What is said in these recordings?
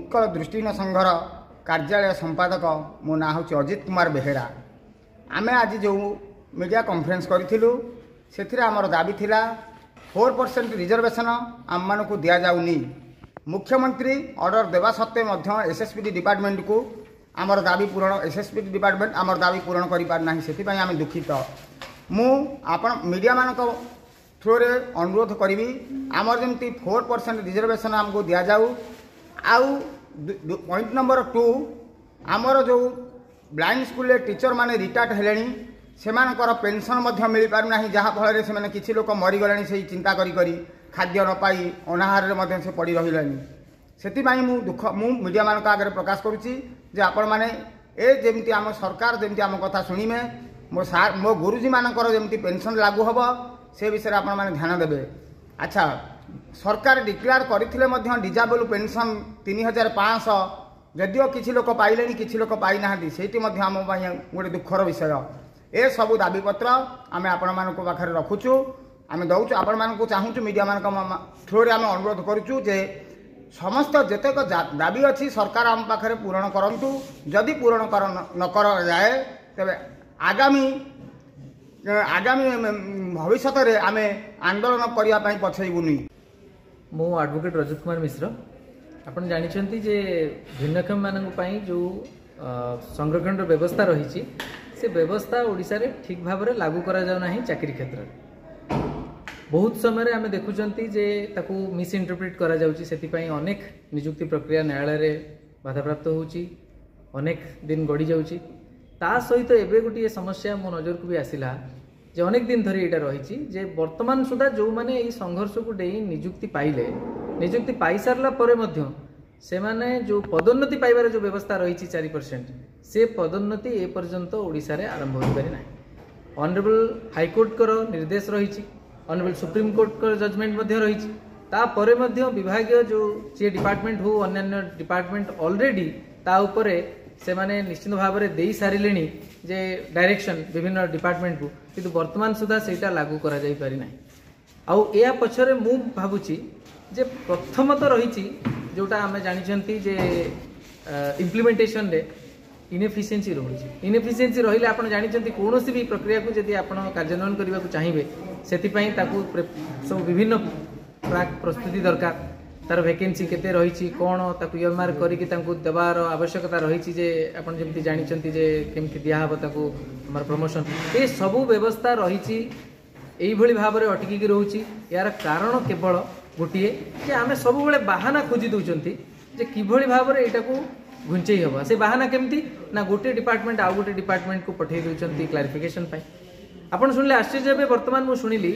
उत्कल दृष्टिहीन संघर कार्यालय संपादक मो ना हूँ अजित कुमार बेहेरा। आमे आज जो मीडिया कॉन्फ्रेंस करूँ से आमर दाबी थिला 4% रिजर्वेशन आम मान को दि जाऊनी। मुख्यमंत्री ऑर्डर देवा सत्वे एसएसपीटी डिपार्टमेंट को आमर दाबी पूरण एसएसपीटी डिपार्टमेंट आमर दाबी पूरण कर पारना से आम दुखित। मु आपण मीडिया मानक थ्रू रे अनुरोध करी आमर जमी 4% रिजर्वेशन आमको दि जाऊ। आउ पॉइंट नंबर 2 आमर जो ब्लाइंड स्कूल टीचर माने रिटायर्ड हेलेनी सेमानकर पेंशन मध्य मिल पारना जहाँफल से किसी लोक मरीगले से चिंता करी खाद्य न पाई अनाहार में से पड़ रही से दुख मु मीडिया मान आगे प्रकाश करुच्ची जे आपण मैंने जमी आम सरकार जमी आम कथा शुणिमे मो गुरुजी मानकर जमी पेंशन लागू हम से विषय आप ध्यान देवे। अच्छा सरकार डिक्लेयर करते डिजाबल पेंशन 3500 जदिओ किसी लोक पाइले किसी लोक पाई ना से आम गोटे दुखर विषय ए सबू दाबीपत्र आम आपण पाखे रखुचु आम दौचु आपण चाहूँ मीडिया मान थ्रू आम अनुरोध करुचु जे समस्त जेतेक दाबी अच्छी सरकार आम पाखे पूरण करंतु। जदि पूरण न कर जाए तेरे आगामी भविष्य में आम आंदोलन करने पछेबुनि। मो एडवोकेट रजत कुमार मिश्र आपन जानिछंती जे भिन्नक्षम मानन पई जो संरक्षण व्यवस्था रही से व्यवस्था ओडिशा रे ठीक भाव में लागू करा जाउ नाही चाकरी क्षेत्र में। बहुत समय आम देखुंती जे ताकू मिस इंटरप्रिट करा जाउची सेतिपई अनेक नियुक्ति प्रक्रिया न्यायालय रे बाधाप्राप्त होउची अनेक दिन गड़ी जाउची। ता सहित एबे गोटे समस्या मो नजर को भी आसिला जे अनेक दिन धरी एटा रही जे वर्तमान सुधा जो माने एई संघर्ष को डेई नियुक्ति पाइले नियुक्ति पाई सारला परे मध्य से माने जो पदोन्नति पाइबार जो व्यवस्था रही 4% से पदोन्नति ए पर्यंत ओडिशा रे आरंभ हो पारि ना। ऑनरेबल हाईकोर्ट कर निर्देश रही ऑनरेबल सुप्रीम कोर्ट कर जजमेंट मध्य रही तापर विभागीय जो सी डिपार्टमेंट हो अन्य डिपार्टमेंट ऑलरेडी ता उपरे से माने निश्चित भाव में दे सारे जे डायरेक्शन विभिन्न डिपार्टमेंट को किंतु वर्तमान सुधा सेटा लागू करा जाई पारि ना। आउ या पछरे मु भाबुची जे प्रथम तो रही जोटा आम जानी जे इम्प्लीमेंटेशन रे इनएफिशिएंसी रही इनएफिशिएंसी रही आप जानते कौन भी प्रक्रिया को जब आप कार्यान्वयन करने को चाहिए से सब विभिन्न प्राक प्रस्तुति दरकार तार वैकेंसी केते रही कौन ताकू ईएमआर करके देवार आवश्यकता रही जे आप जमी जानते जे केमती दिहब ताकू आम प्रमोशन ये सबू व्यवस्था रही यही भाव में अटकिक रोची। यार कारण केवल गोटे जे आम सब बाहाना खोजी दौरान जे किभली भाव में यहाँ को घुंचई हम से बाहाना केमती ना गोटे डिपार्टमेंट आउ गोटे डिपार्टमेंट को पठे दौरान क्लारिफिकेशन आपन शुणिले आश्चर्य हे वर्तमान मु शुणिली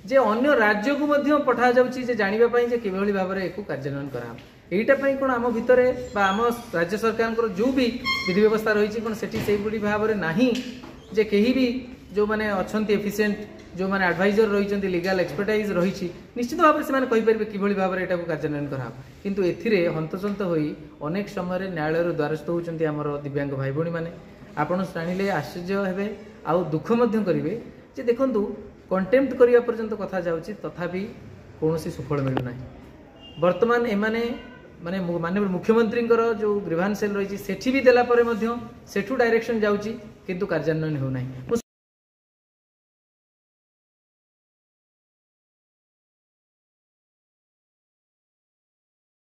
जे अन्य राज्य को मध्य पठा जाउची जे जानिबा जे किभली भाव में एको कार्यान्वयन करा एटा पई कोन आम भितरे बा आम राज्य सरकार जो भी विधि व्यवस्था रही कोन सेठी सेही बुडी भाव में नाही जे केही भी जो माने अछंती एफिशिएंट जो माने एडवाइजर रही लीगल एक्सपर्टाइज रही निश्चित भाव से कहींपर किभली भाव में यहाँ कार्यान्वयन करा किंतु एथिरे हंतसंत होई अनेक समय न्यायालय द्वारस्थ होउचंती आमर दिव्यांग भाई भौणी माने आपण जानिले आश्चर्य हेबे आउ दुख मध्य करिवे जे देखंतु कंटेम्प्ट करिया पर्यंत कथा जाउची तथापि कोनोसी सुफल मिलु नाही। वर्तमान एमाने माने माननीय मुख्यमंत्री जो ग्रीवांस सेल रही सेठी भी देला परे मध्य सेठू डायरेक्शन जाउची किंतु कार्यान्वयन हो नाही।